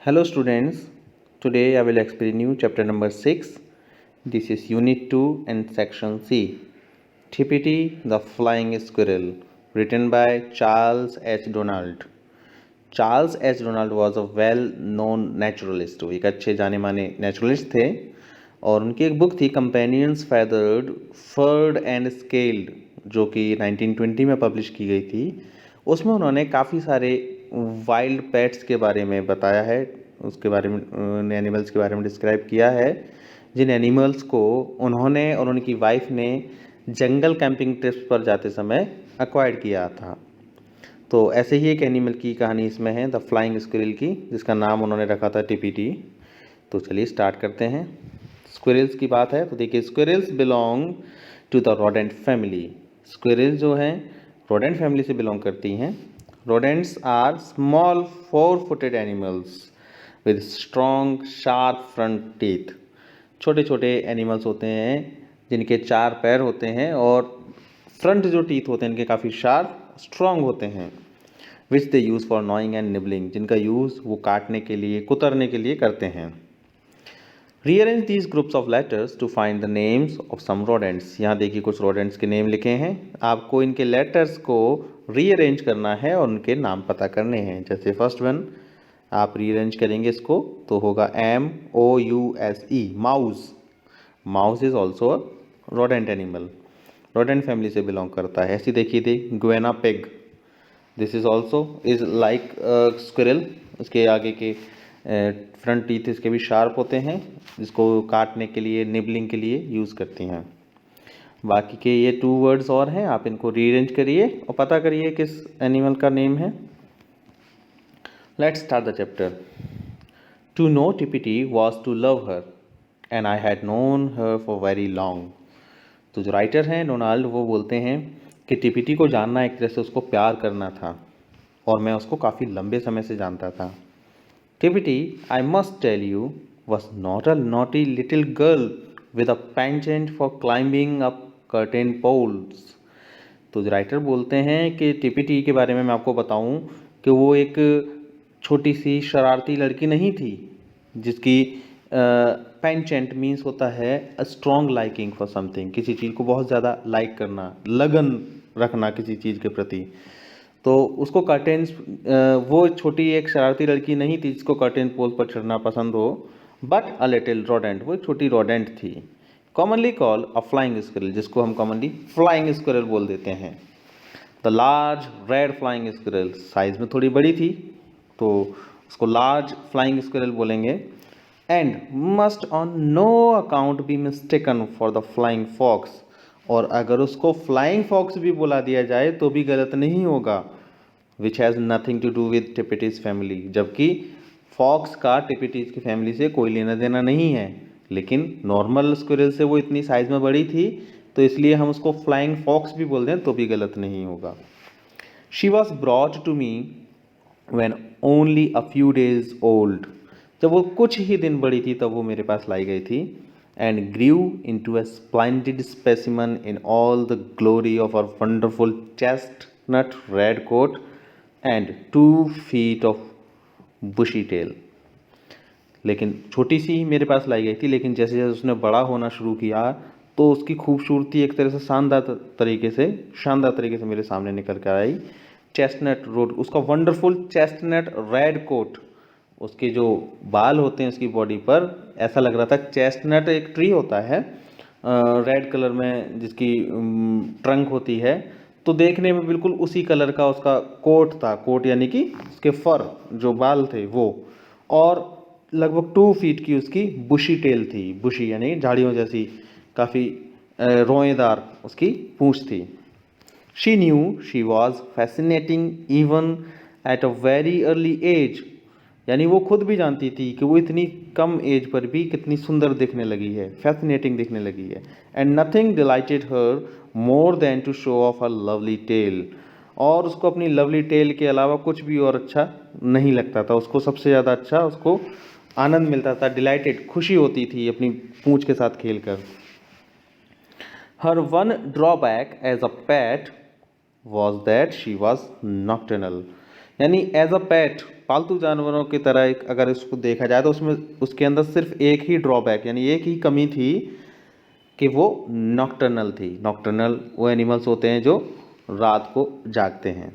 Hello students, today I will explain you chapter number 6. This is unit 2 and section C. TPT the Flying Squirrel, written by Charles H. Donald. Charles H Donald was a well known naturalist. वो एक अच्छे जाने माने naturalist थे और उनकी एक book थी कंपेनियंस फेदर्ड फर्ड एंड स्केल्ड, जो कि 1920 में पब्लिश की गई थी। उसमें उन्होंने काफ़ी सारे वाइल्ड पेट्स के बारे में बताया है, उसके बारे में एनिमल्स के बारे में डिस्क्राइब किया है, जिन एनिमल्स को उन्होंने और उनकी वाइफ ने जंगल कैंपिंग ट्रिप्स पर जाते समय अक्वायर्ड किया था। तो ऐसे ही एक एनिमल की कहानी इसमें है, द फ्लाइंग स्क्विरल की, जिसका नाम उन्होंने रखा था टीपीटी। तो चलिए स्टार्ट करते हैं। स्क्विरल्स की बात है तो देखिए, squirrels belong to the rodent family. Squirrel जो हैं रोडेंट फैमिली से बिलोंग करती हैं। Rodents are small 4-footed animals with strong sharp front teeth. छोटे छोटे एनिमल्स होते हैं जिनके 4 पैर होते हैं और फ्रंट जो टीथ होते हैं इनके काफ़ी शार्प स्ट्रॉन्ग होते हैं। Which they use for gnawing and nibbling, जिनका यूज़ वो काटने के लिए कुतरने के लिए करते हैं। Rearrange these groups of letters to find the names of some rodents. यहाँ देखिए कुछ रोडेंट्स के नेम लिखे हैं, आपको इनके लेटर्स को रीअरेंज करना है और उनके नाम पता करने हैं। जैसे फर्स्ट वन आप रीअरेंज करेंगे इसको तो होगा MOUSE, mouse. Mouse is also a rodent animal, rodent family से बिलोंग करता है। ऐसी देखिए थी गुएना pig, this is also is like squirrel. इसके आगे के फ्रंट टीथ इसके भी शार्प होते हैं, जिसको काटने के लिए निबलिंग के लिए यूज़ करती हैं। बाकी के ये 2 वर्ड्स और हैं, आप इनको रीअरेंज करिए और पता करिए किस एनिमल का नेम है। Let's start the chapter. To know Tipti was to love her and I had known her for very long. तो जो राइटर हैं डोनाल्ड, वो बोलते हैं कि टीपीटी को जानना एक तरह से उसको प्यार करना था और मैं उसको काफ़ी लंबे समय से जानता था। टीपीटी, I must tell you, was not a naughty little girl with a penchant for climbing up curtain poles. तो जो राइटर बोलते हैं कि टीपीटी के बारे में मैं आपको बताऊं कि वो एक छोटी सी शरारती लड़की नहीं थी, जिसकी पेंचेंट मीन्स होता है a strong liking for something, किसी चीज़ को बहुत ज़्यादा लाइक करना, लगन रखना किसी चीज़ के प्रति। तो उसको कर्टेन्स, वो छोटी एक शरारती लड़की नहीं थी जिसको कर्टेन पोल पर चढ़ना पसंद हो, बट अ लिटिल रोडेंट, वो एक छोटी रोडेंट थी। Commonly call a flying squirrel, जिसको हम कॉमनली फ्लाइंग स्क्विरल बोल देते हैं। The large red flying squirrel, size में थोड़ी बड़ी थी तो उसको लार्ज फ्लाइंग स्क्विरल बोलेंगे। And must on no account be mistaken for the flying fox, और अगर उसको फ्लाइंग फॉक्स भी बुला दिया जाए तो भी गलत नहीं होगा। Which has nothing to do with टिपिटीज फैमिली, जबकि फॉक्स का टिपिटीज की फैमिली से कोई लेना देना नहीं है, लेकिन नॉर्मल स्क्विरल से वो इतनी साइज में बड़ी थी तो इसलिए हम उसको फ्लाइंग फॉक्स भी बोल दें तो भी गलत नहीं होगा। She was brought to me when only a few days old, जब वो कुछ ही दिन बड़ी थी तब वो मेरे पास लाई गई थी। and grew into a splendid specimen in all the glory of her wonderful chestnut red coat and 2 feet of bushy tail। लेकिन छोटी सी ही मेरे पास लाई गई थी, लेकिन जैसे जैसे उसने बड़ा होना शुरू किया तो उसकी खूबसूरती एक तरह से शानदार तरीके से मेरे सामने निकल कर आई। चेस्टनट रोड, उसका वंडरफुल चेस्टनट रेड कोट, उसके जो बाल होते हैं उसकी बॉडी पर, ऐसा लग रहा था चेस्टनट एक ट्री होता है रेड कलर में जिसकी ट्रंक होती है, तो देखने में बिल्कुल उसी कलर का उसका कोट था। कोट यानी कि उसके फर जो बाल थे वो, और लगभग 2 फीट की उसकी बुशी टेल थी। बुशी यानी झाड़ियों जैसी काफ़ी रोएदार उसकी पूंछ थी। She knew she was fascinating even at a very early age, यानी वो खुद भी जानती थी कि वो इतनी कम एज पर भी कितनी सुंदर दिखने लगी है, फैसिनेटिंग दिखने लगी है। And nothing delighted her more than to show off a lovely tail, और उसको अपनी लवली टेल के अलावा कुछ भी और अच्छा नहीं लगता था। उसको सबसे ज़्यादा अच्छा उसको आनंद मिलता था, डिलाइटेड, खुशी होती थी अपनी पूंछ के साथ खेलकर। Her one drawback as a pet was that she was nocturnal, यानी एज अ पैट पालतू जानवरों की तरह अगर इसको देखा जाए तो उसमें उसके अंदर सिर्फ एक ही ड्रॉबैक यानी एक ही कमी थी कि वो नॉक्टर्नल थी। नॉक्टर्नल वो एनिमल्स होते हैं जो रात को जागते हैं।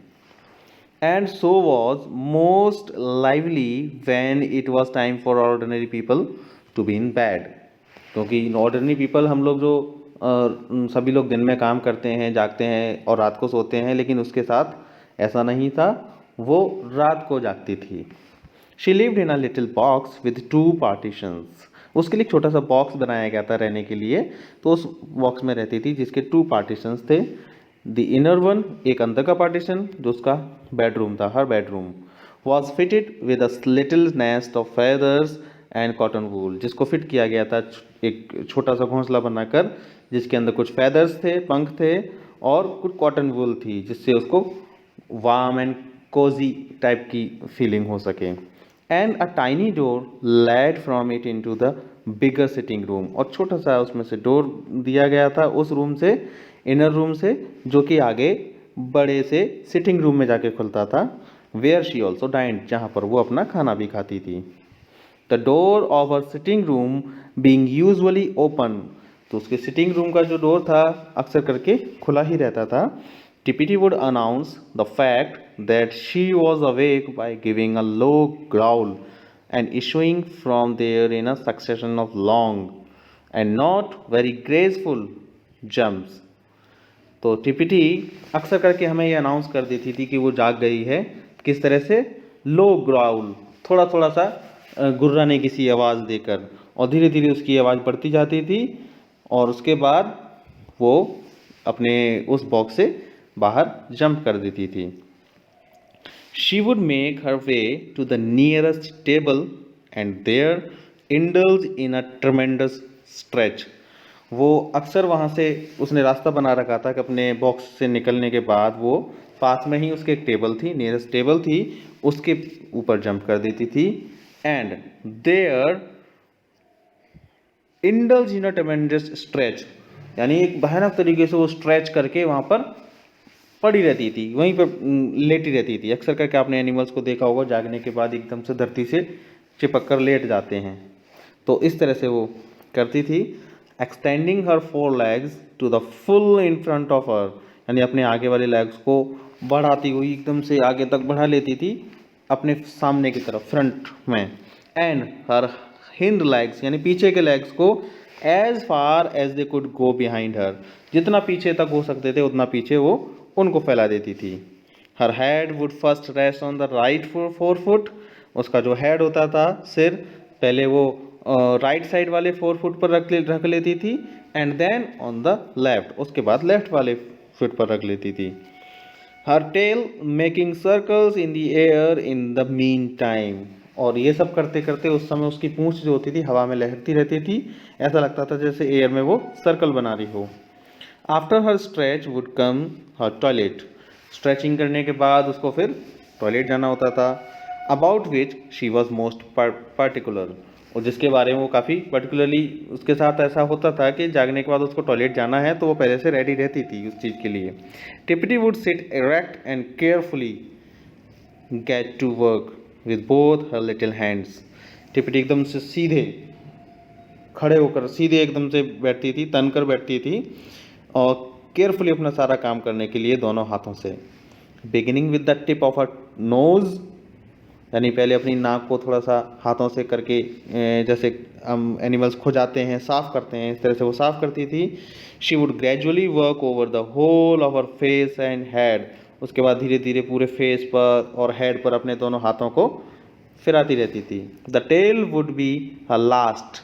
And so was most lively when it was time for ordinary people to be in bed, क्योंकि ऑर्डिनरी पीपल हम लोग जो सभी लोग दिन में काम करते हैं, जागते हैं और रात को सोते हैं, लेकिन उसके साथ ऐसा नहीं था, वो रात को जागती थी। She lived in a little box with 2 partitions. उसके लिए एक छोटा सा बॉक्स बनाया गया था रहने के लिए, तो उस बॉक्स में रहती थी जिसके 2 पार्टीशंस थे। द इनर वन, एक अंदर का पार्टीशन जो उसका बेडरूम था, her bedroom was fitted with a little nest of feathers and cotton wool, जिसको फिट किया गया था एक छोटा सा घोंसला बनाकर, जिसके अंदर कुछ फेदर्स थे, पंख थे, और कुछ कॉटन वूल थी, जिससे उसको वार्म एंड कोजी टाइप की फीलिंग हो सके। And a tiny door led from it into the bigger sitting room, और छोटा सा उसमें से डोर दिया गया था उस रूम से, इनर रूम से, जो कि आगे बड़े से सिटिंग रूम में जाके खुलता था। वेयर शी ऑल्सो डाइंड, जहाँ पर वो अपना खाना भी खाती थी। The door of our sitting room being usually open, तो उसके सिटिंग रूम का जो डोर था अक्सर करके खुला ही रहता था। Tippity would announce the fact that she was awake by giving a low growl and issuing from there in a succession of long and not very graceful jumps. तो टिपिटी अक्सर करके हमें ये अनाउंस कर देती थी कि वो जाग गई है। किस तरह से? लो ग्राउल, थोड़ा थोड़ा सा गुर्राने की सी आवाज़ देकर, और धीरे धीरे उसकी आवाज़ बढ़ती जाती थी, और उसके बाद वो अपने उस बॉक्स से बाहर जंप कर देती थी। She would make her way to the nearest table and there indulge in a tremendous stretch. वो अक्सर वहाँ से उसने रास्ता बना रखा था कि अपने बॉक्स से निकलने के बाद वो पास में ही उसके एक टेबल थी, नियरेस्ट टेबल थी, उसके ऊपर जंप कर देती थी। And there indulge in a tremendous stretch, यानी एक भयानक तरीके से वो स्ट्रेच करके वहाँ पर पड़ी रहती थी, वहीं पर लेटी रहती थी। अक्सर करके आपने एनिमल्स को देखा होगा, जागने के बाद एकदम से धरती से चिपक कर लेट जाते हैं, तो इस तरह से वो करती थी। Extending her 4 legs to the full in front of her, यानी अपने आगे वाले लेग्स को बढ़ाती हुई एकदम से आगे तक बढ़ा लेती थी अपने सामने की तरफ, फ्रंट में। एंड हर हिंड लेग्स, यानी पीछे के लेग्स को as far as they could go behind her, जितना पीछे तक हो सकते थे उतना पीछे वो उनको फैला देती थी। हर head would first rest on the right 4 foot, उसका जो हेड होता था, सिर, पहले वो राइट साइड वाले 4 फुट पर रख लेती थी, and then on the left, उसके बाद लेफ्ट वाले फुट पर रख लेती थी। Her tail making circles in the air in the meantime, और ये सब करते करते उस समय उसकी पूंछ जो होती थी हवा में लहरती रहती थी, ऐसा लगता था जैसे एयर में वो सर्कल बना रही हो। After her stretch would come her toilet, stretching करने के बाद उसको फिर टॉयलेट जाना होता था। About which she was most particular, और जिसके बारे में वो काफ़ी पर्टिकुलरली उसके साथ ऐसा होता था कि जागने के बाद उसको टॉयलेट जाना है तो वो पहले से रेडी रहती थी उस चीज़ के लिए। Tippity would sit erect and carefully get to work with both her little hands. Tippity एकदम से सीधे खड़े होकर सीधे एकदम से बैठती थी, तन कर बैठती थी, और केयरफुली अपना सारा काम करने के लिए दोनों हाथों से। Beginning with the tip of a nose, यानी पहले अपनी नाक को थोड़ा सा हाथों से करके, जैसे हम एनिमल्स खो जाते हैं, साफ़ करते हैं, इस तरह से वो साफ़ करती थी। She would gradually work over the whole of her face and head, उसके बाद धीरे धीरे पूरे फेस पर और हेड पर अपने दोनों हाथों को फिराती रहती थी। The tail would be her last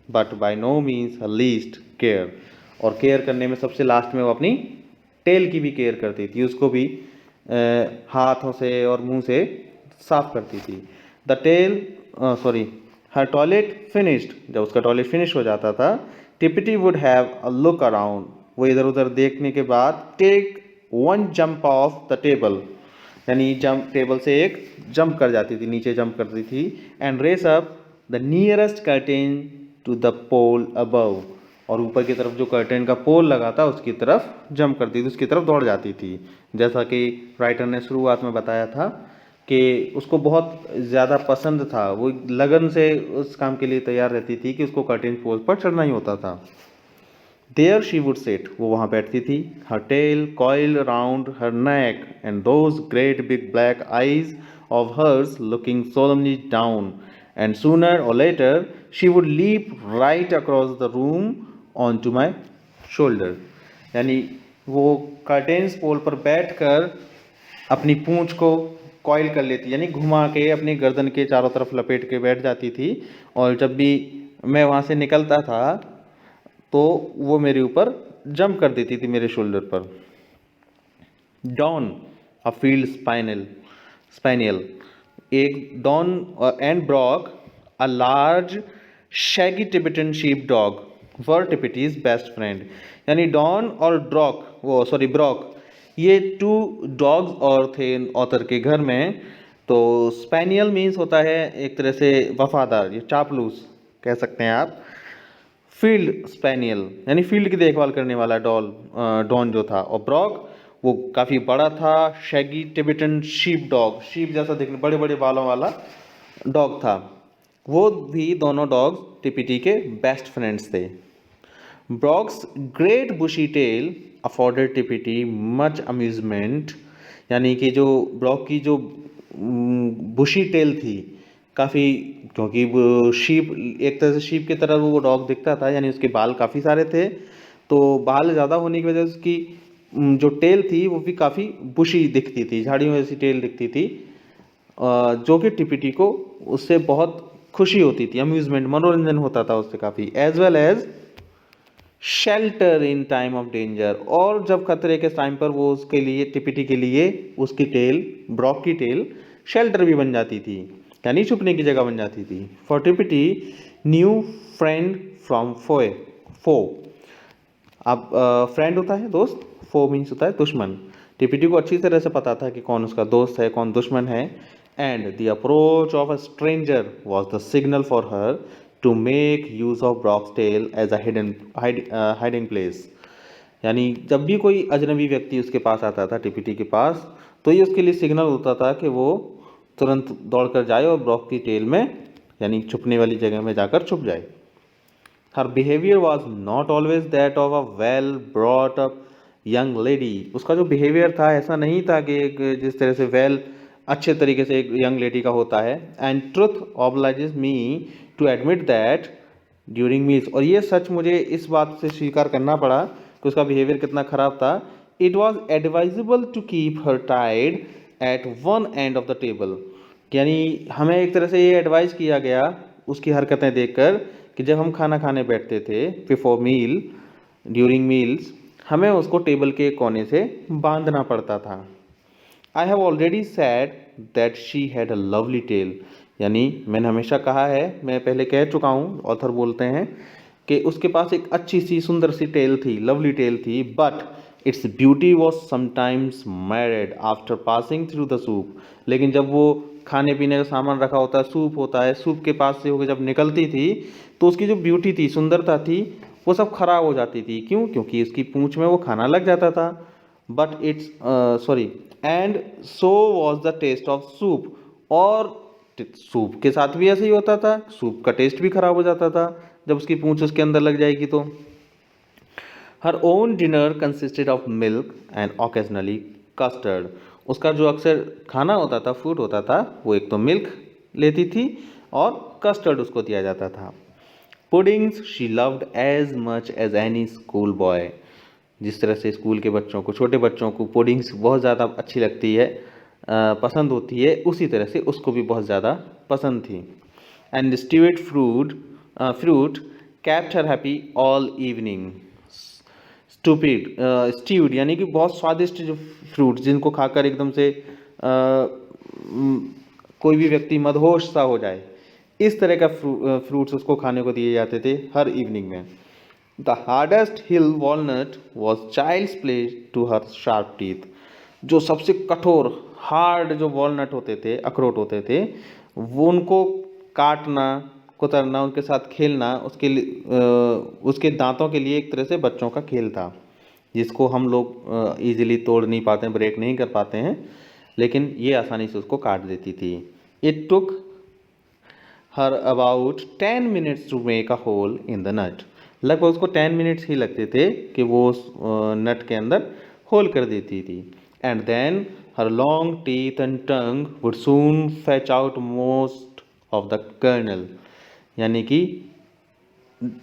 but by no means her least care, और केयर करने में सबसे लास्ट में वो अपनी टेल की भी केयर करती थी, उसको भी हाथों से और मुंह से साफ करती थी। The tail her toilet finished, जब उसका टॉयलेट फिनिश हो जाता था, Tippity would have a look around, वो इधर उधर देखने के बाद take 1 jump off the table, यानी जंप, टेबल से एक जंप कर जाती थी, नीचे जंप करती थी। And race up the nearest curtain to the pole above, और ऊपर की तरफ जो कर्टेन का पोल लगा था उसकी तरफ जंप करती थी, उसकी तरफ दौड़ जाती थी। जैसा कि राइटर ने शुरुआत में बताया था, कि उसको बहुत ज़्यादा पसंद था, वो लगन से उस काम के लिए तैयार रहती थी कि उसको कर्टेन पोल पर चढ़ना ही होता था। देयर शी वुड सिट, वो वहाँ बैठती थी, her tail coil around her neck and those great big black eyes of hers looking solemnly down, and sooner or later she would leap right across the room on to my shoulder. यानी वो curtains पोल पर बैठकर अपनी पूंछ को coil कर लेती, यानी घुमा के अपनी गर्दन के चारों तरफ लपेट के बैठ जाती थी, और जब भी मैं वहाँ से निकलता था तो वो मेरे ऊपर जंप कर देती थी मेरे शोल्डर पर। डॉन अ फील्ड स्पाइनियल, एक Don and Brock a large shaggy Tibetan sheep dog were Tippity's best friend. यानी डॉन और ब्रॉक, ये टू डॉग्स और थे ऑथर के घर में। तो स्पैनियल मीन्स होता है एक तरह से वफादार, ये चापलूस कह सकते हैं आप। फील्ड स्पैनियल यानी फील्ड की देखभाल करने वाला डॉन जो था, और ब्रॉक वो काफ़ी बड़ा था। Shaggy Tibetan sheep dog, sheep जैसा दिखने बड़े बड़े बालों वाला डॉग था। वो भी दोनों डॉग्स टिपिटी के बेस्ट फ्रेंड्स थे। ब्रॉक्स great bushy tail afforded टिपिटी much amusement, यानी कि जो ब्रॉक की जो बुशी टेल थी काफ़ी, क्योंकि वो शीप एक तरह से शीप की तरह वो डॉग दिखता था, यानी उसके बाल काफ़ी सारे थे, तो बाल ज़्यादा होने की वजह से उसकी जो टेल थी वो भी काफ़ी बुशी दिखती थी, झाड़ियों जैसी टेल दिखती थी, जो कि टिपिटी को उससे बहुत खुशी होती थी, अम्यूजमेंट मनोरंजन होता था उससे काफ़ी। As well as shelter in time of danger, और जब खतरे के टाइम पर वो उसके लिए टिपिटी के लिए उसकी टेल, ब्रॉक की टेल शेल्टर भी बन जाती थी, यानी छुपने की जगह बन जाती थी। फॉर टिपिटी न्यू फ्रेंड फ्रॉम फो। अब फ्रेंड होता है दोस्त, फो मीन्स होता है दुश्मन। टिपिटी को अच्छी तरह से पता था कि कौन उसका दोस्त है कौन दुश्मन है। And the approach of a stranger was the signal for her to make use of Brock's tail as a hiding place. यानी जब भी कोई अजनबी व्यक्ति उसके पास आता था टिपिटी के पास, तो ये उसके लिए सिग्नल होता था कि वो तुरंत दौड़कर जाए और ब्रॉक की टेल में, यानी छुपने वाली जगह में जाकर छुप जाए। Her behaviour was not always that of a well brought up young lady. उसका जो बिहेवियर था ऐसा नहीं था कि एक जिस तरह से अच्छे तरीके से एक यंग लेडी का होता है। And truth obliges me to admit that during meals, और ये सच मुझे इस बात से स्वीकार करना पड़ा कि उसका बिहेवियर कितना ख़राब था। It was advisable to keep her tied at one end of the table, यानी हमें एक तरह से ये एडवाइस किया गया उसकी हरकतें देखकर कि जब हम खाना खाने बैठते थे बिफोर मील, ड्यूरिंग मील्स, हमें उसको टेबल के कोने से बांधना पड़ता था। I have already said that she had a lovely tail, यानी मैंने हमेशा कहा है, मैं पहले कह चुका हूँ, ऑथर बोलते हैं कि उसके पास एक अच्छी सी सुंदर सी टेल थी, लवली टेल थी, but its beauty was sometimes married after passing through the soup. लेकिन जब वो खाने पीने का सामान रखा होता है, सूप होता है, सूप के पास से होकर जब निकलती थी तो उसकी जो ब्यूटी थी, सुंदरता थी, वो सब खराब हो जाती थी। क्यों? क्योंकि उसकी पूंछ में वो खाना लग जाता था। But it's and so was the taste of soup, और सूप के साथ भी ऐसे ही होता था, सूप का टेस्ट भी खराब हो जाता था जब उसकी पूंछ उसके अंदर लग जाएगी तो। Her own dinner consisted of milk and occasionally custard, उसका जो अक्सर खाना होता था, फूड होता था, वो एक तो मिल्क लेती थी और कस्टर्ड उसको दिया जाता था। Puddings she loved as much as any school boy, जिस तरह से स्कूल के बच्चों को, छोटे बच्चों को पुडिंग्स बहुत ज़्यादा अच्छी लगती है, पसंद होती है, उसी तरह से उसको भी बहुत ज़्यादा पसंद थी। And stewed fruit kept her happy all evening. Stewed यानी कि बहुत स्वादिष्ट जो फ्रूट, जिनको खाकर एकदम से कोई भी व्यक्ति मदहोश सा हो जाए, इस तरह का फ्रूट्स उसको खाने को दिए जाते थे हर इवनिंग में। The hardest hill walnut was child's play to her sharp teeth, जो सबसे कठोर हार्ड जो वॉलनट होते थे, अखरोट होते थे, वो उनको काटना, कुतरना, उनके साथ खेलना, उसके लिए उसके दांतों के लिए एक तरह से बच्चों का खेल था, जिसको हम लोग इजीली तोड़ नहीं पाते, ब्रेक नहीं कर पाते हैं। लेकिन ये आसानी से उसको काट देती थी। It took her about 10 minutes to make a hole in the nut. लगभग उसको 10 मिनट्स ही लगते थे कि वो उस नट के अंदर होल कर देती थी। And then her long teeth and tongue would soon fetch out most of the kernel. यानी कि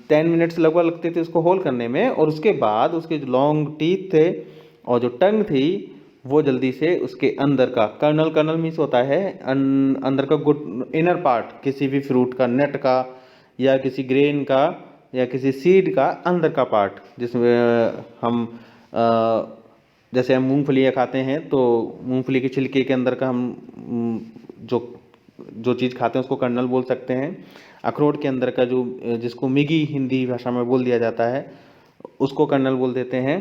10 मिनट्स लगभग लगते थे उसको होल करने में, और उसके बाद उसके जो लॉन्ग टीथ थे और जो टंग थी वो जल्दी से उसके अंदर का कर्नल, कर्नल मीन्स होता है अंदर का गुड इनर पार्ट किसी भी फ्रूट का, नट का या किसी ग्रेन का या किसी सीड का अंदर का पार्ट, जिसमें हम जैसे हम मूंगफलियाँ खाते हैं तो मूंगफली के छिलके के अंदर का हम जो जो चीज़ खाते हैं उसको कर्नल बोल सकते हैं। अखरोट के अंदर का जो जिसको मिगी हिंदी भाषा में बोल दिया जाता है उसको कर्नल बोल देते हैं।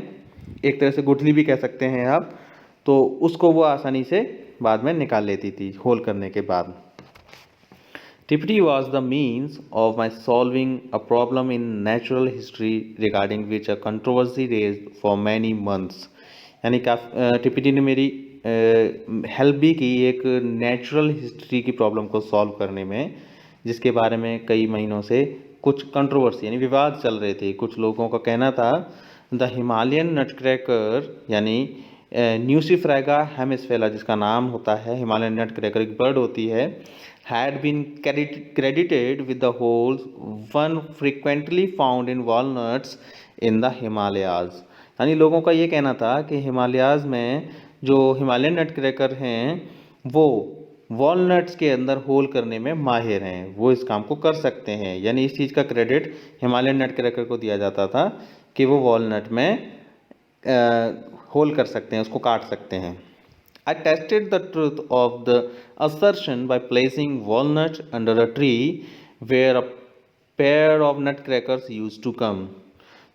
एक तरह से गुठली भी कह सकते हैं आप। तो उसको वो आसानी से बाद में निकाल लेती थी होल करने के बाद। TPT was the means of my solving a problem in natural history regarding which a controversy raised for many months। यानी TPT ने मेरी हेल्प भी की एक नेचुरल हिस्ट्री की प्रॉब्लम को सॉल्व करने में, जिसके बारे में कई महीनों से कुछ कंट्रोवर्सी यानी विवाद चल रहे थे। कुछ लोगों का कहना था द हिमालयन नटक्रैकर यानी न्यूसिफ्रैगा हेमिस्फेला, जिसका नाम होता है हिमालयन नटक्रैकर, एक बर्ड होती है, had been credited with the holes one frequently found in walnuts in the Himalayas। यानी लोगों का ये कहना था कि हिमालयाज में जो हिमालयन नटक्रैकर हैं वो वॉलनट्स के अंदर होल करने में माहिर हैं, वो इस काम को कर सकते हैं। यानी इस चीज़ का क्रेडिट हिमालयन नटक्रैकर को दिया जाता था कि वो वॉलनट में होल कर सकते हैं, उसको काट सकते हैं। I tested the truth of the assertion by placing walnut under a tree where a pair of nutcrackers used to come।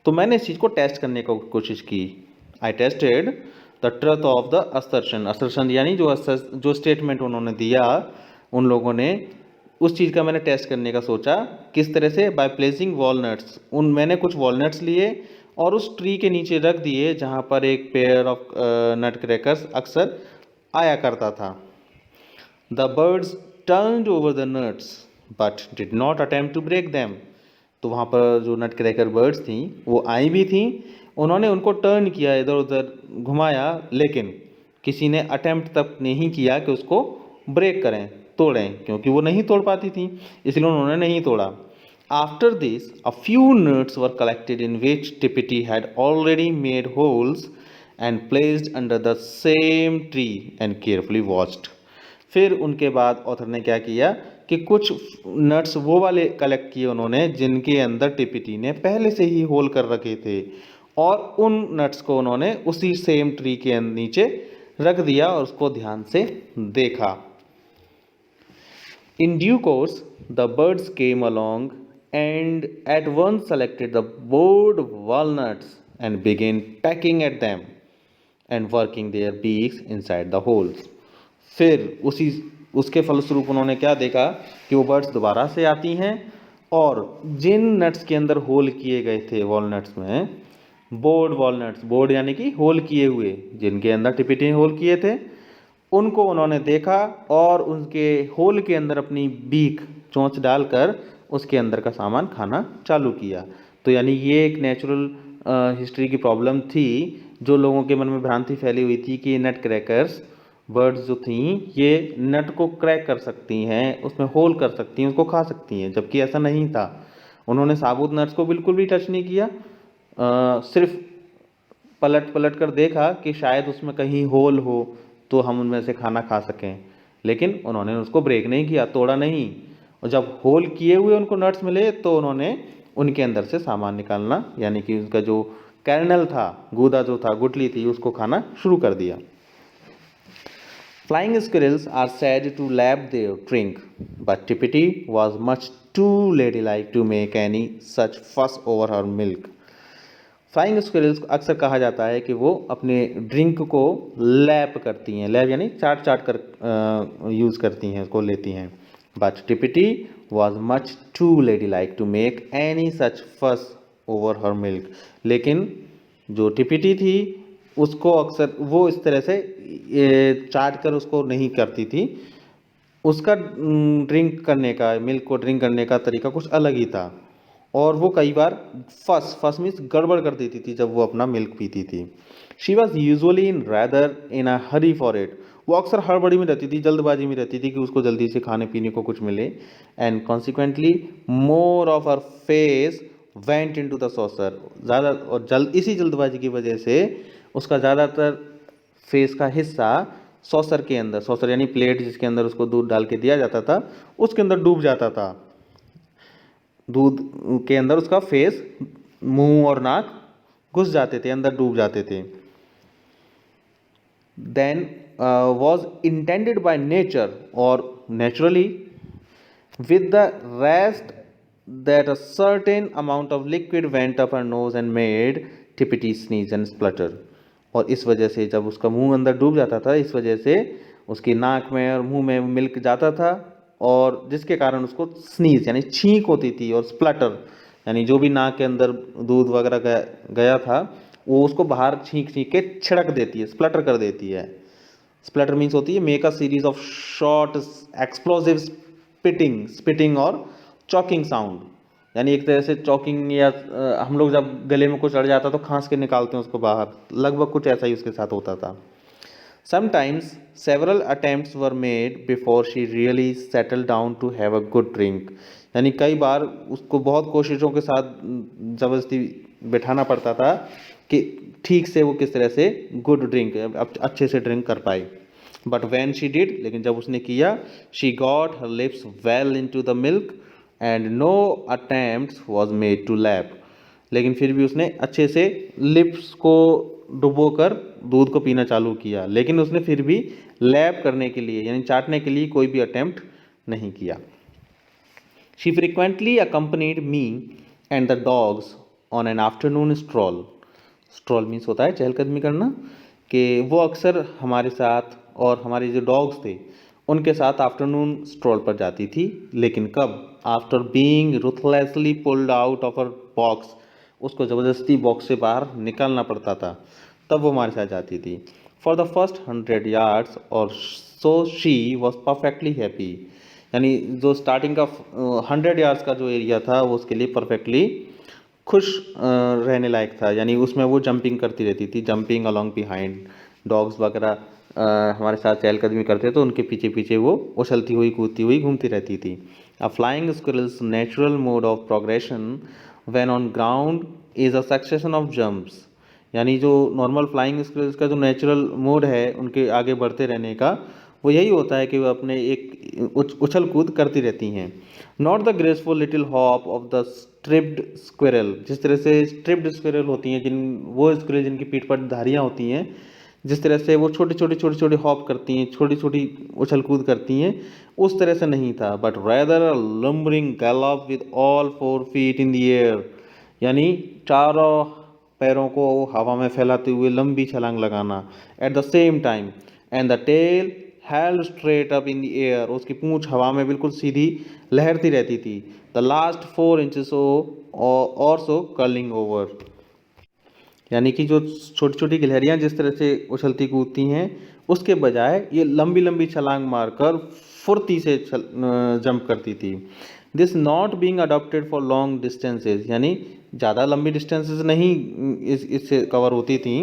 तो मैंने इस चीज़ को टेस्ट करने की कोशिश की। I tested the truth of the assertion। assertion यानी जो स्टेटमेंट उन्होंने दिया उन लोगों ने, उस चीज़ का मैंने टेस्ट करने का सोचा। किस तरह से? By placing walnuts. मैंने कुछ वॉलनट्स लिए और उस ट्री के नीचे रख दिए जहाँ पर एक पेयर ऑफ नट क्रैकर्स अक्सर आया करता था। The birds turned over the nuts but did not attempt to break them. तो वहाँ पर जो नट क्रैकर बर्ड्स थी वो आई भी थी, उन्होंने उनको टर्न किया, इधर उधर घुमाया, लेकिन किसी ने अटेम्प्ट तक नहीं किया कि उसको ब्रेक करें, तोड़ें, क्योंकि वो नहीं तोड़ पाती थी, इसलिए उन्होंने नहीं तोड़ा। After this, a few nuts were collected in which TPT had already made holes and placed under the same tree and carefully watched। फिर उनके बाद ऑथर ने क्या किया कि कुछ नट्स वो वाले कलेक्ट किए उन्होंने जिनके अंदर टीपीटी ने पहले से ही होल कर रखे थे, और उन नट्स को उन्होंने उसी सेम ट्री के नीचे रख दिया और उसको ध्यान से देखा। In due course, the birds came along and at once selected the bored walnuts and began pecking at them and working their beaks inside the holes। फिर उसके फलस्वरूप उन्होंने क्या देखा कि वो बर्ड्स दोबारा से आती हैं और जिन नट्स के अंदर होल किए गए थे वॉलनट्स में, बोर्ड वॉलनट्स, बोर्ड यानी कि होल किए हुए, जिनके अंदर टिपिटी होल किए थे, उनको उन्होंने देखा और उनके होल के अंदर अपनी बीक, चोंच डालकर उसके अंदर का सामान खाना चालू किया। तो यानी ये एक नेचुरल हिस्ट्री की प्रॉब्लम थी, जो लोगों के मन में भ्रांति फैली हुई थी कि नट क्रैकर्स बर्ड्स जो थी ये नट को क्रैक कर सकती हैं, उसमें होल कर सकती हैं, उसको खा सकती हैं, जबकि ऐसा नहीं था। उन्होंने साबुत नट्स को बिल्कुल भी टच नहीं किया, सिर्फ पलट पलट कर देखा कि शायद उसमें कहीं होल हो तो हम उनमें से खाना खा सकें, लेकिन उन्होंने उसको ब्रेक नहीं किया, तोड़ा नहीं। और जब होल किए हुए उनको नट्स मिले तो उन्होंने उनके अंदर से सामान निकालना, यानी कि उसका जो कर्नल था, गूदा जो था, गुठली थी, उसको खाना शुरू कर दिया। Flying squirrels are said to lap their drink, but Tippity was much too ladylike to make any such fuss over her milk। Flying squirrels अक्सर कहा जाता है कि वो अपने ड्रिंक को लैप करती हैं, लैप यानी चाट चाट कर यूज़ करती हैं, उसको लेती हैं। But Tippity was much too ladylike to make any such fuss over her milk. लेकिन जो टिपिटी थी उसको अक्सर वो इस तरह से चाट कर उसको नहीं करती थी। उसका ड्रिंक करने का, मिल्क को ड्रिंक करने का तरीका कुछ अलग ही था, और वो कई बार फस मीन्स गड़बड़ कर देती थी जब वो अपना मिल्क पीती थी। She was usually in rather in a Hari for it, वो अक्सर हड़बड़ी में रहती थी, जल्दबाजी में रहती थी कि उसको जल्दी से खाने पीने को कुछ मिले। And consequently more of her face went in to the saucer, ज़्यादा और इसी जल्दबाजी की वजह से उसका ज़्यादातर फेस का हिस्सा सॉसर के अंदर, सॉसर यानी प्लेट जिसके अंदर उसको दूध डाल के दिया जाता था, उसके अंदर डूब जाता था। दूध के अंदर उसका फेस, मुंह और नाक घुस जाते थे, अंदर डूब जाते थे। Then was intended by nature, और naturally with the rest that a certain amount of liquid went up her nose and made tippity sneeze and splutter। और इस वजह से जब उसका मुंह अंदर डूब जाता था, इस वजह से उसकी नाक में और मुंह में मिल्क जाता था, और जिसके कारण उसको स्नीज यानी छींक होती थी, और स्प्लटर यानी जो भी नाक के अंदर दूध वगैरह गया था वो उसको बाहर छींक छींक के छिड़क देती है, स्प्लटर कर देती है। स्प्लटर मीन्स होती है make a series of short explosive spitting और चॉकिंग साउंड, यानी एक तरह से चॉकिंग, या हम लोग जब गले में कुछ अड़ जाता तो खांस के निकालते हैं उसको बाहर, लगभग कुछ ऐसा ही उसके साथ होता था। Sometimes several attempts were made before she really settle down to have a good drink, यानी कई बार उसको बहुत कोशिशों के साथ ज़बरदस्ती बैठाना पड़ता था कि ठीक से वो किस तरह से गुड ड्रिंक, अच्छे से ड्रिंक कर पाए। बट वैन शी डिड, लेकिन जब उसने किया, she got her lips well in to the milk and no attempt was made to lap, लेकिन फिर भी उसने अच्छे से लिप्स को डुबोकर दूध को पीना चालू किया, लेकिन उसने फिर भी लैप करने के लिए यानी चाटने के लिए कोई भी अटेम्प्ट नहीं किया। She frequently accompanied me and the dogs on an afternoon stroll. Stroll means होता है चहलकदमी करना, कि वो अक्सर हमारे साथ और हमारे जो डॉग्स थे उनके साथ आफ्टरनून स्ट्रॉल पर जाती थी, लेकिन कब? After being ruthlessly pulled out of her box, उसको ज़बरदस्ती बॉक्स से बाहर निकालना पड़ता था, तब वो हमारे साथ जाती थी। फॉर द फर्स्ट 100 yards और so she was perfectly happy, यानी जो स्टार्टिंग का 100 yards का जो एरिया था वो उसके लिए परफेक्टली खुश रहने लायक था, यानी उसमें वो जंपिंग करती रहती थी, जंपिंग अलॉन्ग बिहाइंड। डॉग्स वगैरह हमारे साथ चहलकदमी करते तो उनके पीछे पीछे वो उछलती हुई कूदती हुई घूमती रहती थी। A flying squirrels natural mode of progression when on ground is a succession of jumps, यानी जो नॉर्मल फ्लाइंग स्क्विरल्स का जो नेचुरल मोड है उनके आगे बढ़ते रहने का, वो यही होता है कि वो अपने एक उछल कूद करती रहती हैं। Not the graceful little hop of the striped squirrel, जिस तरह से स्ट्रिप्ड स्क्विरल होती हैं, वो स्क्विरल जिनकी पीठ पर धारियाँ होती हैं, जिस तरह से वो छोटे छोटे हॉप करती हैं, छोटी छोटी उछल कूद करती हैं, उस तरह से नहीं था। But rather a lumbering Gallup with all 4 feet in the air, यानी चारों पैरों को हवा में फैलाते हुए लंबी छलांग लगाना। At the same time and the tail held straight up in the air, उसकी पूंछ हवा में बिल्कुल सीधी लहरती रहती थी। द लास्ट 4 inches और सो कर्लिंग ओवर, यानी कि जो छोटी छोटी गिलहरियाँ जिस तरह से उछलती कूदती हैं, उसके बजाय ये लंबी लंबी छलांग मारकर फुर्ती से जंप करती थी। This not being adopted for long distances, यानी ज़्यादा लंबी डिस्टेंसेस नहीं इससे कवर होती थी।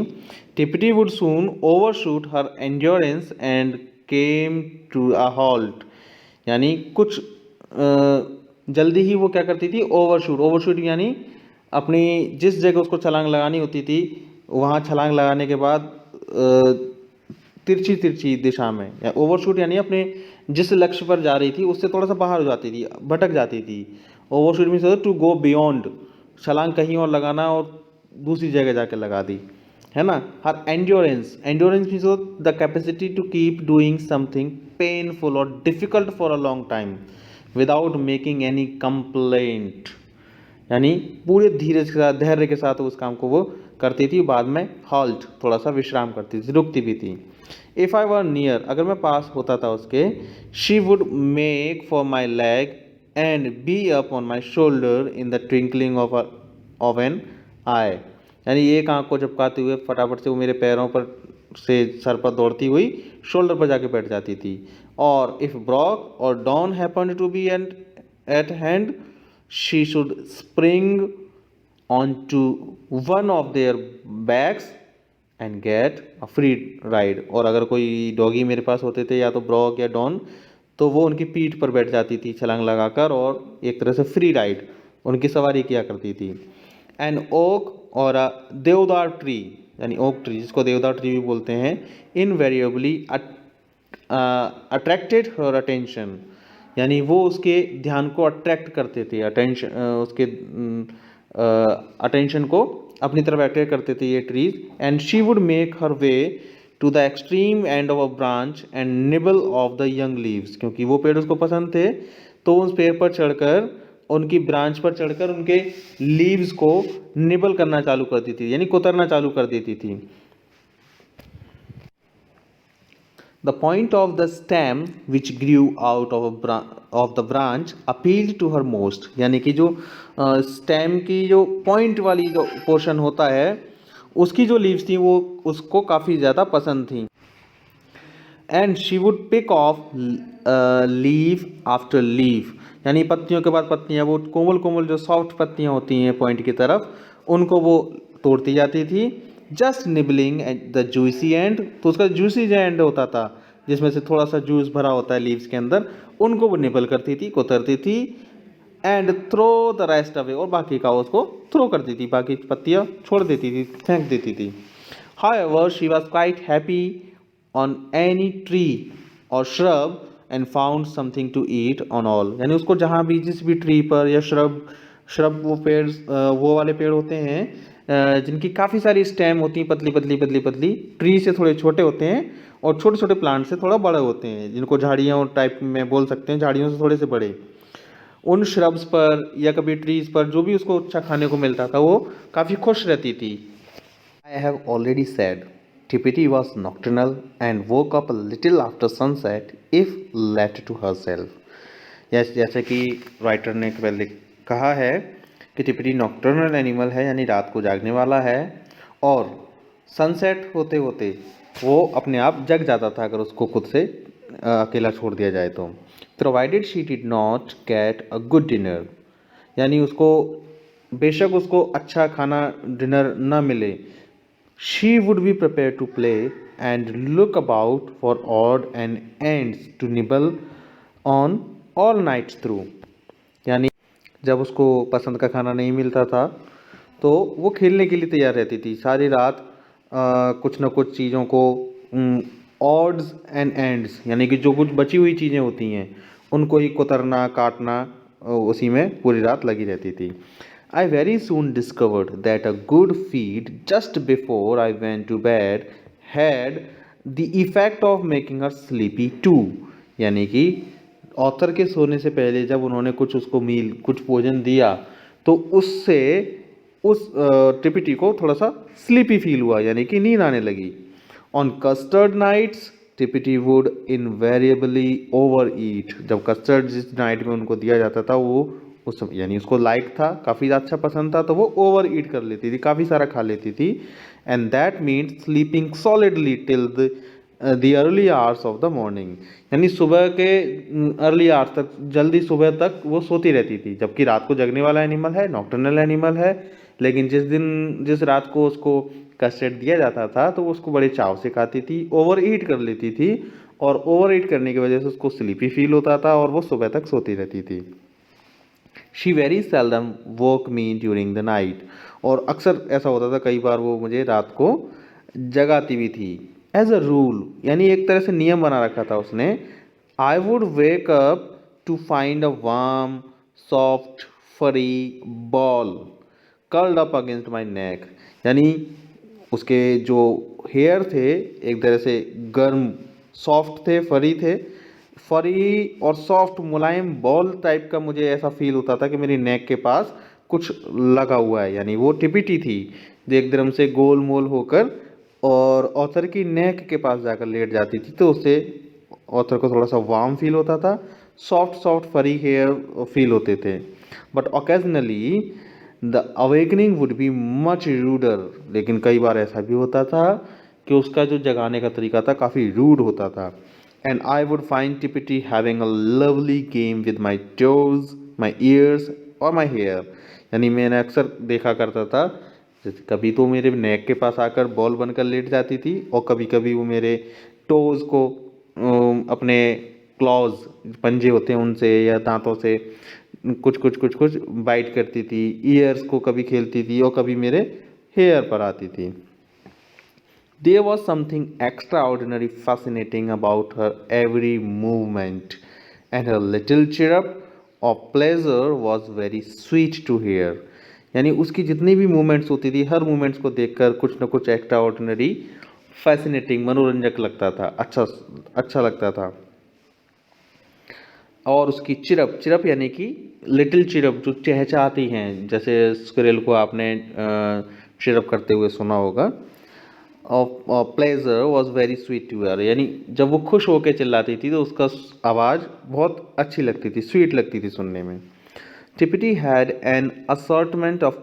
Tippity would soon overshoot her endurance and came to a halt, यानी कुछ जल्दी ही वो क्या करती थी, ओवरशूट यानी अपनी जिस जगह उसको छलांग लगानी होती थी वहाँ छलांग लगाने के बाद तिरछी तिरछी दिशा में, या ओवरशूट यानी अपने जिस लक्ष्य पर जा रही थी उससे थोड़ा सा बाहर हो जाती थी, भटक जाती थी। Overshoot means to go beyond, छलांग कहीं और लगाना और दूसरी जगह जाकर लगा दी, है ना। Her endurance means the capacity to keep doing something painful or difficult for a long time without making any complaint, यानी पूरे धीरे के साथ, धैर्य के साथ उस काम को वो करती थी। बाद में हॉल्ट, थोड़ा सा विश्राम करती थी, रुकती भी थी। इफ़ आई वर नियर, अगर मैं पास होता था उसके, she would make for my leg and be up on my shoulder in the twinkling of an eye, यानी एक आंख को झपकाते हुए फटाफट से वो मेरे पैरों पर से सर पर दौड़ती हुई शोल्डर पर जाके बैठ जाती थी। और if Brock or Don happened to be at hand, she should spring on to one of their backs and get a free ride. और अगर कोई डॉगी मेरे पास होते थे, या तो ब्रॉक या डॉन, तो वो उनकी पीठ पर बैठ जाती थी छलांग लगाकर, और एक तरह से फ्री राइड उनकी सवारी किया करती थी। एन ओक और अ देवदार ट्री, यानी ओक ट्री जिसको देवदार ट्री भी बोलते हैं, इनवेरिएबली अट्रैक्टेड हर अटेंशन, यानी वो उसके ध्यान को अट्रैक्ट करते थे, अटेंशन उसके अटेंशन को अपनी तरफ अट्रैक्ट करते थे ये trees. And she would make her way to the extreme end of a branch and nibble off the young leaves, क्योंकि वो पेड़ उसको पसंद थे, तो उस पेड़ पर चढ़कर, उनकी ब्रांच पर चढ़कर उनके लीव्स को निबल करना चालू कर देती थी, यानी कुतरना चालू कर देती थी। The point of the stem which grew out of the branch appealed to her most, यानी कि जो स्टेम की जो पॉइंट वाली जो पोर्शन होता है, उसकी जो लीव्स थी वो उसको काफ़ी ज़्यादा पसंद थी। And she would pick off leave after leave, यानी पत्तियों के बाद पत्तियाँ, वो कोमल कोमल जो सॉफ्ट पत्तियाँ होती हैं पॉइंट की तरफ, उनको वो तोड़ती जाती थी। Just nibbling at the juicy and, तो उसका जूसी जो एंड होता था जिसमें से थोड़ा सा जूस भरा होता है लीव्स के अंदर, उनको वो निबल करती थी, कुतरती थी। And throw the rest away, और बाकी का उसको थ्रो कर देती, बाकी पत्तियाँ छोड़ देती थी, फेंक देती थी। However she was quite happy on any tree or shrub and found something to eat on all, यानी उसको जहाँ भी जिस भी ट्री पर या श्रब वो पेड़ वो वाले पेड़ होते हैं जिनकी काफ़ी सारी स्टेम होती हैं, पतली पतली पतली पतली, ट्री से थोड़े छोटे होते हैं और छोटे छोटे प्लांट से थोड़ा बड़े होते हैं, जिनको झाड़ियों टाइप में बोल सकते हैं, झाड़ियों से थोड़े से बड़े। उन श्रब्स पर या कभी ट्रीज पर जो भी उसको अच्छा खाने को मिलता था, वो काफ़ी खुश रहती थी। I have already said Tipiti was nocturnal and woke up a little after sunset if left to herself. yes, जैसे कि राइटर ने पहले कहा है कि टिपिटी नॉक्टर्नल एनिमल है, यानी रात को जागने वाला है, और सनसेट होते होते वो अपने आप जग जाता था अगर उसको खुद से अकेला छोड़ दिया जाए तो। Provided she did not get a good dinner, यानी उसको बेशक उसको अच्छा खाना डिनर ना मिले, she would be prepare to play and look about for odd and ends to nibble on all nights through, यानी जब उसको पसंद का खाना नहीं मिलता था तो वो खेलने के लिए तैयार रहती थी सारी रात, कुछ ना कुछ चीज़ों को, ऑड्स एंड एंड्स, यानी कि जो कुछ बची हुई चीज़ें होती हैं उनको ही कुतरना काटना, उसी में पूरी रात लगी रहती थी। I very soon discovered that a good feed just before I went to bed had the effect of making her sleepy too, यानी कि ऑथर के सोने से पहले जब उन्होंने कुछ उसको मील, कुछ भोजन दिया, तो उससे उस टिपिटी को थोड़ा सा स्लीपी फील हुआ, यानी कि नींद आने लगी। On custard nights Tippity would invariably overeat, जब कस्टर्ड जिस नाइट में उनको दिया जाता था वो उस समय, यानी उसको लाइक था, काफ़ी अच्छा पसंद था, तो वो ओवर ईट कर लेती थी, काफ़ी सारा खा लेती थी। And that means sleeping solidly till the early hours of the morning, यानी सुबह के अर्ली आवर्स तक, जल्दी सुबह तक वो सोती रहती थी। जबकि रात को जगने वाला एनिमल है, नॉक्टर्नल एनिमल है, लेकिन जिस रात को उसको कस्टर्ड दिया जाता था तो वो उसको बड़े चाव से खाती थी, ओवर ईट कर लेती थी, और ओवर ईट करने की वजह से उसको स्लीपी फील होता था और वो सुबह तक सोती रहती थी। She very seldom woke me during the night, और अक्सर ऐसा होता था, कई बार वो मुझे रात को जगाती भी थी। एज अ रूल, यानी एक तरह से नियम बना रखा था उसने, I would wake up to find a warm soft furry ball curled up against my neck, यानी उसके जो हेयर थे एक तरह से गर्म सॉफ्ट थे, फरी थे, फरी और सॉफ्ट मुलायम बॉल टाइप का मुझे ऐसा फील होता था कि मेरी नेक के पास कुछ लगा हुआ है, यानी वो टिपिटी थी जो एकदम से गोल मोल होकर और ऑथर की नेक के पास जाकर लेट जाती थी, तो उससे ऑथर को थोड़ा सा वार्म फील होता था, soft soft furry hair feel होते थे। But occasionally the awakening would be much ruder, लेकिन कई बार ऐसा भी होता था कि उसका जो जगाने का तरीका था काफ़ी रूड होता था। And I would find Tippity having a lovely game with my toes, my ears और माई हेयर। यानी मैंने अक्सर देखा करता था, जैसे कभी तो मेरे नेक के पास आकर बॉल बनकर लेट जाती थी, और कभी कभी वो मेरे टोज को अपने क्लॉज, पंजे होते हैं उनसे या दांतों से कुछ कुछ कुछ कुछ बाइट करती थी, ईयर्स को कभी खेलती थी और कभी मेरे हेयर पर आती थी। There was something extraordinary fascinating about her every movement, and her little chirrup of pleasure was very sweet to hear. यानी उसकी जितनी भी मूवमेंट्स होती थी, हर मूवमेंट्स को देखकर कुछ न कुछ एक्स्ट्रा ऑर्डिनरी, फैसिनेटिंग, मनोरंजक लगता था, अच्छा लगता था। और उसकी चिरप, चिरप यानी कि लिटिल चिरप, जो चहचहाती हैं, जैसे स्क्विरल को आपने चिरप करते हुए सुना होगा। Of pleasure was very sweet to her, यानी जब वो खुश होकर चिल्लाती थी तो उसका आवाज़ बहुत अच्छी लगती थी, स्वीट लगती थी सुनने में। Tippity had an assortment of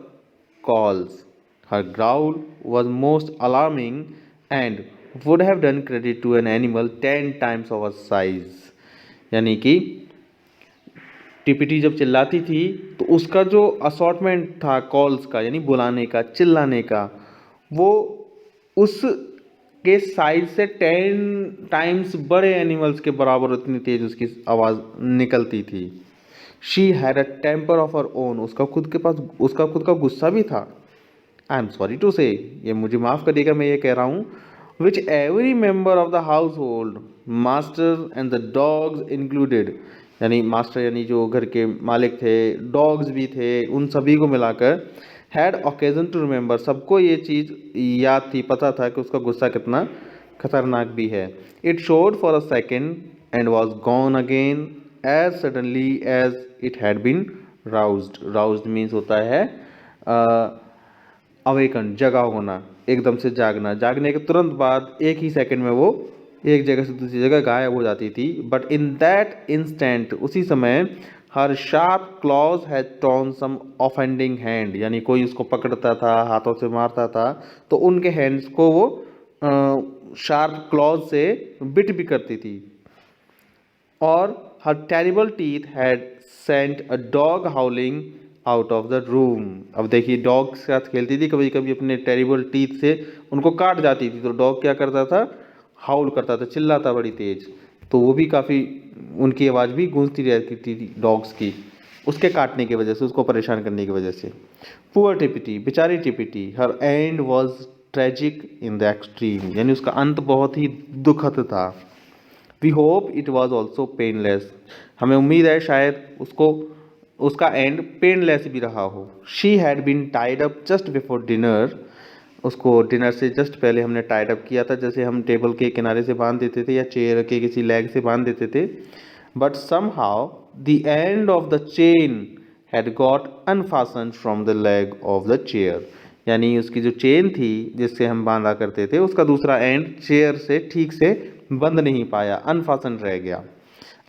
calls, her growl was most alarming and would have done credit to an animal 10 times of size. यानी कि टिपिटी जब चिल्लाती थी तो उसका जो असॉर्टमेंट था कॉल्स का, यानी बुलाने का, चिल्लाने का, वो उस के साइज से 10 times बड़े एनिमल्स के बराबर उतनी तेज उसकी आवाज़ निकलती थी। She had a temper of her own, उसका खुद का गुस्सा भी था। आई एम सॉरी टू से, ये मुझे माफ़ करिएगा मैं ये कह रहा हूँ, which every member of the house hold, master and the dogs included, यानी मास्टर यानी जो घर के मालिक थे, डॉग्स भी थे, उन सभी को मिलाकर हैड ओकेजन टू रिमेंबर, सबको ये चीज़ याद थी, पता था कि उसका गुस्सा कितना खतरनाक भी है। It showed for a second and was gone again as suddenly as it had been roused. Roused means होता है अवेकन, जगा होना, एकदम से जागना, जागने के तुरंत बाद एक ही सेकंड में वो एक जगह से दूसरी जगह गायब हो जाती थी। बट इन दैट इंस्टेंट, उसी समय, her sharp claws has torn some offending hand, यानी कोई उसको पकड़ता था, हाथों से मारता था, तो उनके हैंड्स को वो शार्प क्लॉज से बिट भी करती थी। और her terrible teeth had sent a dog howling out of the room. अब देखिए, डॉग के साथ खेलती थी, कभी कभी अपने टेरिबल टीथ से उनको काट जाती थी, तो डॉग क्या करता था, हाउल करता था, चिल्लाता बड़ी तेज, तो वो भी काफ़ी, उनकी आवाज़ भी गूंजती रहती थी डॉग्स की, उसके काटने की वजह से, उसको परेशान करने की वजह से। पुअर टिपिटी, बेचारी Tippity, her end was tragic in the extreme, यानी उसका अंत बहुत ही दुखद था। We hope it was also painless, हमें उम्मीद है शायद उसका एंड पेनलेस भी रहा हो। She had been tied up just before dinner, उसको डिनर से जस्ट पहले हमने टाइड अप किया था, जैसे हम टेबल के किनारे से बांध देते थे या चेयर के किसी लेग से बांध देते थे। But somehow the end of the chain had got unfastened from the leg of the chair, यानी उसकी जो चेन थी जिससे हम बांधा करते थे, उसका दूसरा एंड चेयर से ठीक से बंध नहीं पाया, अनफासन रह गया।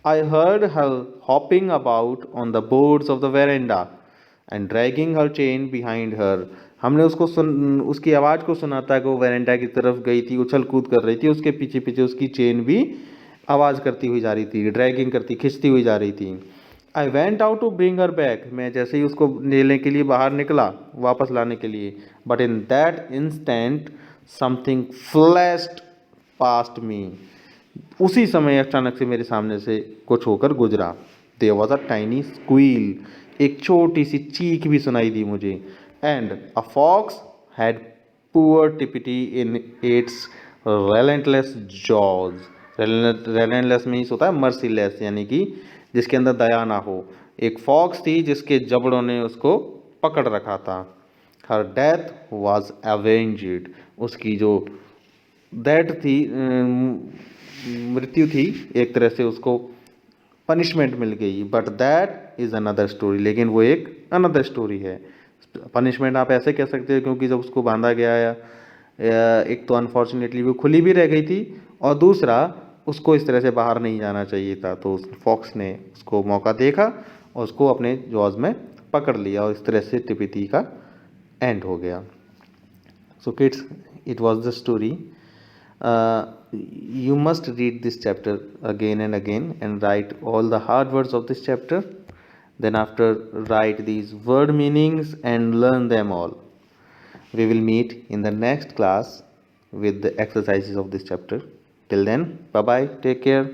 I heard her hopping about on the boards of the veranda and dragging her chain behind her. हमने उसकी आवाज़ को सुना था कि वो वेरेंडा की तरफ गई थी, उछल कूद कर रही थी, उसके पीछे पीछे उसकी चेन भी आवाज़ करती हुई जा रही थी, ड्रैगिंग करती, खिंचती हुई जा रही थी। I went out to bring her back, मैं जैसे ही उसको लेने के लिए बाहर निकला, वापस लाने के लिए, but in that instant something flashed past me, उसी समय अचानक से मेरे सामने से कुछ होकर गुजरा। There was a tiny squeal, एक छोटी सी चीख भी सुनाई दी मुझे। And a fox had poor Tippity in its relentless jaws. Relentless means होता है मर्सीलेस, यानी कि जिसके अंदर दया ना हो। एक फॉक्स थी जिसके जबड़ों ने उसको पकड़ रखा था। हर डेथ वॉज अवेंज्ड, उसकी जो डेथ थी, मृत्यु थी, एक तरह से उसको पनिशमेंट मिल गई। But that is another story, लेकिन वो एक अनदर स्टोरी है। पनिशमेंट आप ऐसे कह सकते हो क्योंकि जब उसको बांधा गया या एक तो अनफॉर्चुनेटली वो खुली भी रह गई थी, और दूसरा उसको इस तरह से बाहर नहीं जाना चाहिए था, तो उस फॉक्स ने उसको मौका देखा और उसको अपने जॉज में पकड़ लिया और इस तरह से टीपीटी का एंड हो गया. So kids, it was the story. You must read this chapter again and again and write all the hard words of this chapter. Then after write these word meanings and learn them all. We will meet in the next class with the exercises of this chapter. Till then, bye bye, take care.